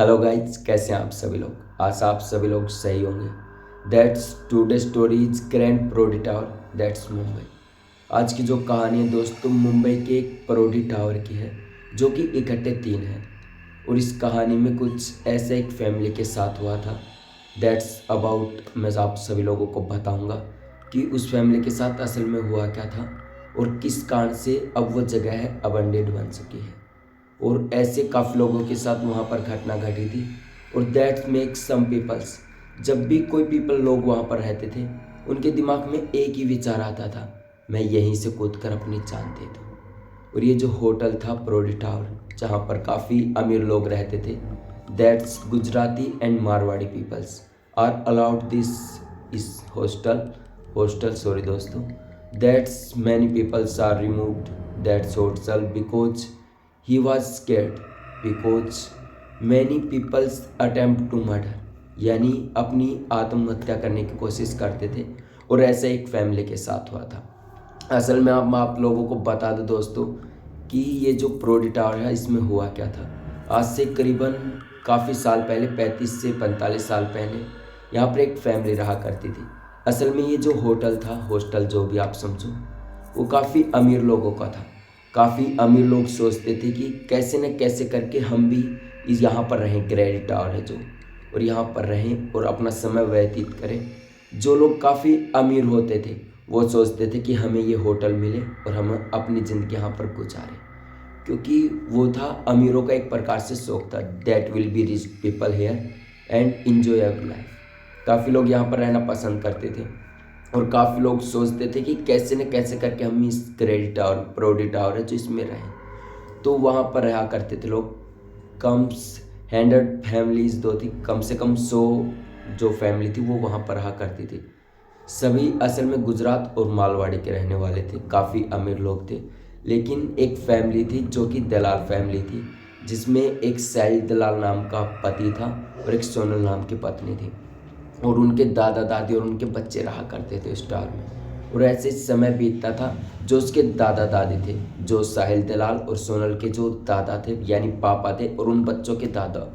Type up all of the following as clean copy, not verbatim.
Hello guys, कैसे हैं आप सभी लोग। आशा आप सभी लोग सही होंगे। That's today stories grand प्रोडी tower that's Mumbai. आज की जो कहानी है दोस्तों, मुंबई के एक प्रोडी टावर की है जो कि इकट्ठे 3 है। और इस कहानी में कुछ ऐसे एक फैमिली के साथ हुआ था। दैट्स अबाउट मैं आप सभी लोगों को बताऊंगा कि उस फैमिली के साथ असल में हुआ क्या था और किस कारण से अब वो जगह है अबंडेड बन चुकी है। और ऐसे काफ़ी लोगों के साथ वहाँ पर घटना घटी थी। और दैट मेक सम पीपल्स, जब भी कोई पीपल लोग वहाँ पर रहते थे उनके दिमाग में एक ही विचार आता था, मैं यहीं से कूद कर अपनी जान दे दूँ। और ये जो होटल था प्रोडी टावर, जहाँ पर काफ़ी अमीर लोग रहते थे, that's Gujarati and Marwari peoples are allowed this इस हॉस्टल सॉरी दोस्तों, that's many peoples are removed that's hotel because he was scared because many people attempt to murder, यानी अपनी आत्महत्या करने की कोशिश करते थे। और ऐसा एक फैमिली के साथ हुआ था। असल में मैं आप लोगों को बता दूं दोस्तों कि ये जो प्रोडी टावर है इसमें हुआ क्या था। आज से करीबन काफ़ी साल पहले, 35 से 45 साल पहले, यहाँ पर एक फैमिली रहा करती थी। असल में ये जो होटल था, हॉस्टल जो भी आप समझो, वो काफ़ी अमीर लोगों का था। काफ़ी अमीर लोग सोचते थे कि कैसे न कैसे करके हम भी इस यहाँ पर रहें, ग्रैंड टावर है जो, और यहाँ पर रहें और अपना समय व्यतीत करें। जो लोग काफ़ी अमीर होते थे वो सोचते थे कि हमें ये होटल मिले और हम अपनी ज़िंदगी यहाँ पर गुजारें, क्योंकि वो था अमीरों का एक प्रकार से शौक था। That will be rich people here and enjoy ever life. काफ़ी लोग यहाँ पर रहना पसंद करते थे और काफ़ी लोग सोचते थे कि कैसे न कैसे करके हम इस ग्रैंड टावर प्रोडी टावर है जो इसमें रहें। तो वहाँ पर रहा करते थे लोग। कम्स 100 फैमिलीज दो थी, कम से कम 100 जो फैमिली थी वो वहाँ पर रहा करती थी। सभी असल में गुजरात और मालवाड़ी के रहने वाले थे, काफ़ी अमीर लोग थे। लेकिन एक फैमिली थी जो कि दलाल फैमिली थी, जिसमें एक साहिल दलाल नाम का पति था और एक सोनल नाम की पत्नी थी। और उनके दादा दादी और उनके बच्चे रहा करते थे उस टावर में। और ऐसे समय बीतता था, जो उसके दादा दादी थे, जो साहिल दलाल और सोनल के जो दादा थे यानी पापा थे, और उन बच्चों के दादा,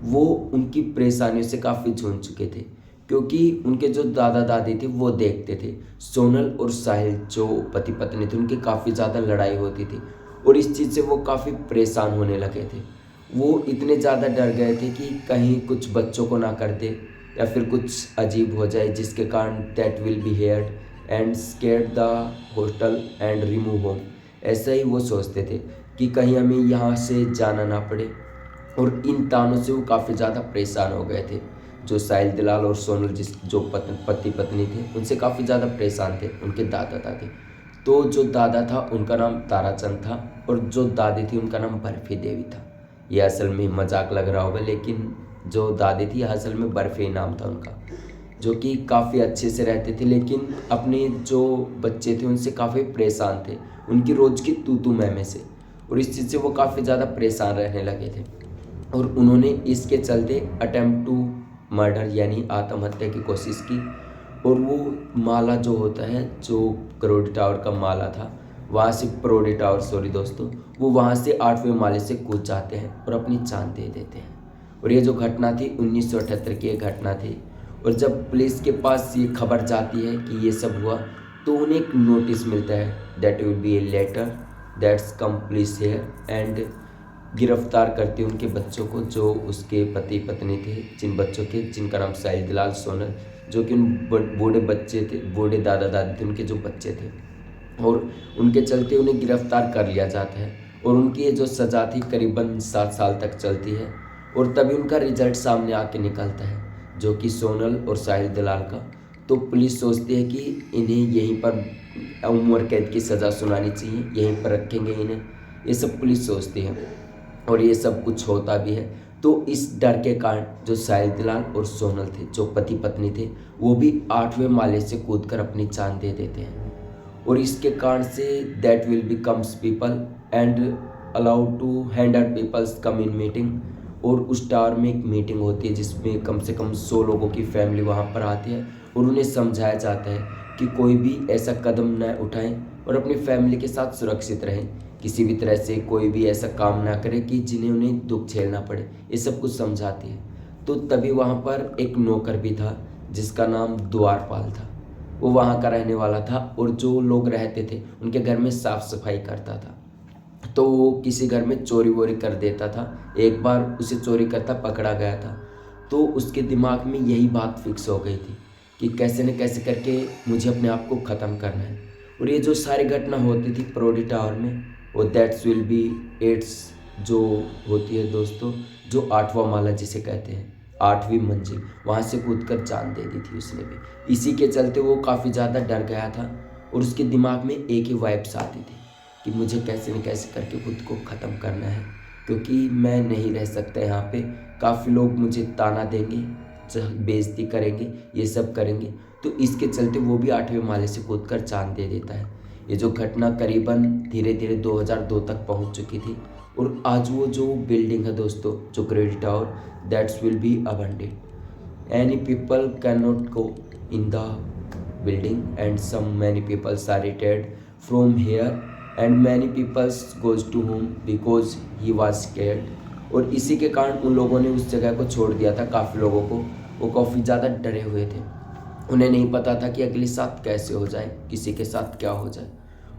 वो उनकी परेशानियों से काफ़ी जूझ चुके थे। क्योंकि उनके जो दादा दादी थे वो देखते थे सोनल और साहिल जो पति पत्नी थे उनकी काफ़ी ज़्यादा लड़ाई होती थी, और इस चीज़ से वो काफ़ी परेशान होने लगे थे। वो इतने ज़्यादा डर गए थे कि कहीं कुछ बच्चों को ना कर दे या फिर कुछ अजीब हो जाए, जिसके कारण that will B heard and scared the hostel and remove home. ऐसा ही वो सोचते थे कि कहीं हमें यहाँ से जाना ना पड़े। और इन तानों से वो काफ़ी ज़्यादा परेशान हो गए थे। जो साहिल दलाल और सोनल जो पति पत्नी थे उनसे काफ़ी ज़्यादा परेशान थे उनके दादा दादी। तो जो दादा था उनका नाम ताराचंद था और जो दादी थी उनका नाम बर्फी देवी था। ये असल में मजाक लग रहा होगा, लेकिन जो दादी थी असल में बर्फी नाम था उनका, जो कि काफ़ी अच्छे से रहते थे। लेकिन अपने जो बच्चे थे उनसे काफ़ी परेशान थे, उनकी रोज़ की तू मैं से। और इस चीज़ से वो काफ़ी ज़्यादा परेशान रहने लगे थे। और उन्होंने इसके चलते अटेम्प्ट टू मर्डर यानी आत्महत्या की कोशिश की। और वो माला जो होता है, जो प्रोडी टावर का माला था, वहाँ से प्रोडी टावर सॉरी दोस्तों, वो वहाँ से 8वें माले से कूद जाते हैं और अपनी जान दे देते हैं। और ये जो घटना थी 1978 की एक घटना थी। और जब पुलिस के पास ये खबर जाती है कि ये सब हुआ, तो उन्हें एक नोटिस मिलता है, that will be a letter that's come police here, and गिरफ्तार करते उनके बच्चों को, जो उसके पति पत्नी थे, जिनका नाम साहिल दलाल सोनल, जो कि उन बूढ़े बच्चे थे, बूढ़े दादा दादी थे, उनके जो बच्चे थे। और उनके चलते उन्हें गिरफ्तार कर लिया जाता है। और उनकी ये जो सज़ा थी करीबन 7 साल तक चलती है। और तभी उनका रिजल्ट सामने आके निकलता है, जो कि सोनल और साहिल दलाल का। तो पुलिस सोचती है कि इन्हें यहीं पर उम्र कैद की सज़ा सुनानी चाहिए, यहीं पर रखेंगे इन्हें, ये सब पुलिस सोचती है। और ये सब कुछ होता भी है। तो इस डर के कारण जो साहिल दलाल और सोनल थे, जो पति पत्नी थे, वो भी 8वें माले से कूदकर अपनी जान दे देते हैं। और इसके कारण से that will becomes people and allowed to 100 peoples come in meeting. और उस टावर में एक मीटिंग होती है जिसमें कम से कम 100 लोगों की फैमिली वहाँ पर आती है। और उन्हें समझाया जाता है कि कोई भी ऐसा कदम न उठाएं और अपनी फैमिली के साथ सुरक्षित रहें, किसी भी तरह से कोई भी ऐसा काम ना करे कि जिन्हें उन्हें दुख झेलना पड़े, ये सब कुछ समझाती है। तो तभी वहाँ पर एक नौकर भी था जिसका नाम द्वारपाल था। वो वहाँ का रहने वाला था और जो लोग रहते थे उनके घर में साफ सफाई करता था। तो वो किसी घर में चोरी वोरी कर देता था। एक बार उसे चोरी करता पकड़ा गया था। तो उसके दिमाग में यही बात फिक्स हो गई थी कि कैसे न कैसे करके मुझे अपने आप को ख़त्म करना है। और ये जो सारी घटना होती थी प्रोडी टावर में, वो दैट्स विल बी एट्स जो होती है दोस्तों, जो 8वां माला जिसे कहते हैं, 8वीं मंजिल, वहाँ से कूद कर जान दे दी थी उसने भी। इसी के चलते वो काफ़ी ज़्यादा डर गया था और उसके दिमाग में एक ही वाइब्स आती थी कि मुझे कैसे न कैसे करके खुद को ख़त्म करना है, क्योंकि मैं नहीं रह सकता यहाँ पे। काफ़ी लोग मुझे ताना देंगे, बेइज्जती करेंगे, ये सब करेंगे। तो इसके चलते वो भी 8वें माले से कूद कर जान दे देता है। ये जो घटना करीबन धीरे धीरे 2002 तक पहुँच चुकी थी और आज वो जो बिल्डिंग है दोस्तों, जो credit tower, that's will be abandoned. Any people can not go in the building and some many peoples are retired from here and many peoples goes to home because he was scared. और इसी के कारण उन लोगों ने उस जगह को छोड़ दिया था। काफ़ी लोगों को, वो काफ़ी ज़्यादा डरे हुए थे। उन्हें नहीं पता था कि अगले साथ कैसे हो जाए, किसी के साथ क्या हो जाए,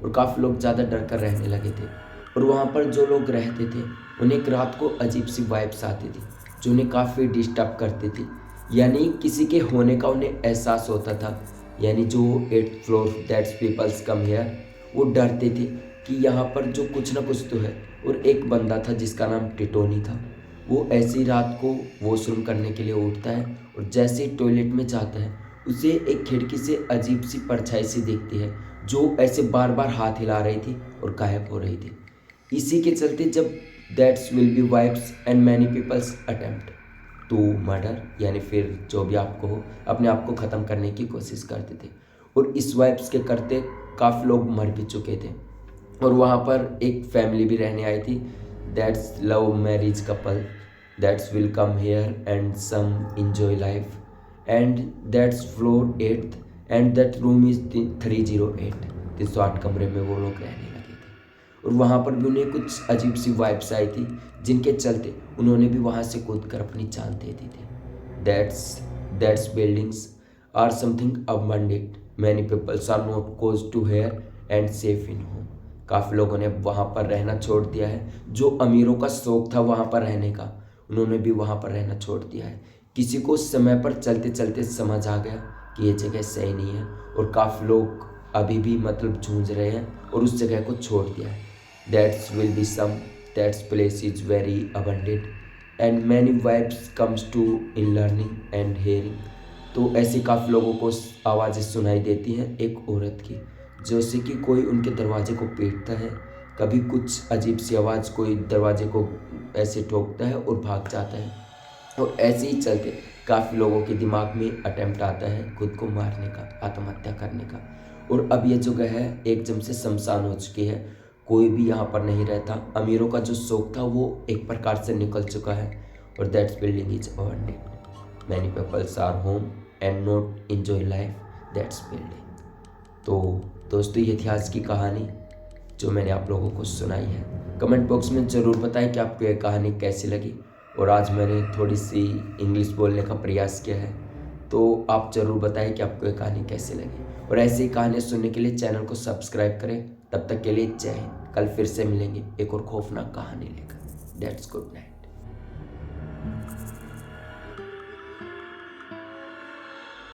और काफ़ी लोग ज़्यादा डर कर रहने लगे थे। और वहाँ पर जो लोग रहते थे उन्हें एक रात को अजीब सी वाइब्स आती थी जो उन्हें काफ़ी डिस्टर्ब करती थी। यानी किसी के होने का उन्हें एहसास होता था। यानी जो 8th floor that's peoples come here, वो डरते थे कि यहाँ पर जो कुछ ना कुछ तो है। और एक बंदा था जिसका नाम टिटोनी था। वो ऐसी रात को वॉशरूम करने के लिए उठता है और जैसे ही टॉयलेट में जाता है उसे एक खिड़की से अजीब सी परछाई सी दिखती है जो ऐसे बार बार हाथ हिला रही थी और गायब हो रही थी। इसी के चलते जब that's will be vibes and many peoples attempt to murder, यानी फिर जो भी आपको हो, अपने आप को ख़त्म करने की कोशिश करते थे। और इस वाइब्स के करते काफ़ी लोग मर भी चुके थे। और वहाँ पर एक फैमिली भी रहने आई थी, that's love marriage couple, that's will come here and some enjoy life and that's floor 8th and that room is 308। 308 कमरे में वो लोग रहने लगे थे। और वहाँ पर भी उन्हें कुछ अजीब सी वाइब्स आई थी जिनके चलते उन्होंने भी वहाँ से कूद कर अपनी जान दे दी थी। That's buildings are something abandoned, many peoples are not goes to here and safe in home. काफ़ी लोगों ने वहाँ पर रहना छोड़ दिया है। जो अमीरों का शौक था वहाँ पर रहने का, उन्होंने भी वहाँ पर रहना छोड़ दिया है। किसी को समय पर चलते चलते समझ आ गया कि ये जगह सही नहीं है, और काफ़ी लोग अभी भी मतलब जूझ रहे हैं और उस जगह को छोड़ दिया है। That's will be some that's place is very abandoned and many vibes comes to in learning and hearing. तो ऐसे काफ़ी लोगों को आवाज़ें सुनाई देती हैं एक औरत की, जैसे कि कोई उनके दरवाजे को पीटता है। कभी कुछ अजीब सी आवाज़ कोई दरवाजे को ऐसे ठोकता है और भाग जाता है। और ऐसे ही चलते काफ़ी लोगों के दिमाग में अटेम्प्ट आता है खुद को मारने का, आत्महत्या करने का। और अब ये जगह है एकदम से शमशान हो चुकी है, कोई भी यहाँ पर नहीं रहता। अमीरों का जो शौक था वो एक प्रकार से निकल चुका है। और that's building is abandoned, many peoples are home and not enjoy life, that's building. तो दोस्तों ये थी आज की कहानी जो मैंने आप लोगों को सुनाई है। कमेंट बॉक्स में ज़रूर बताएं कि आपको ये कहानी कैसी लगी। और आज मैंने थोड़ी सी इंग्लिश बोलने का प्रयास किया है, तो आप ज़रूर बताएं कि आपको ये कहानी कैसी लगी। और ऐसी ही कहानियाँ सुनने के लिए चैनल को सब्सक्राइब करें। तब तक के लिए जय हिंद। कल फिर से मिलेंगे एक और खौफनाक कहानी लेकर। That's good night.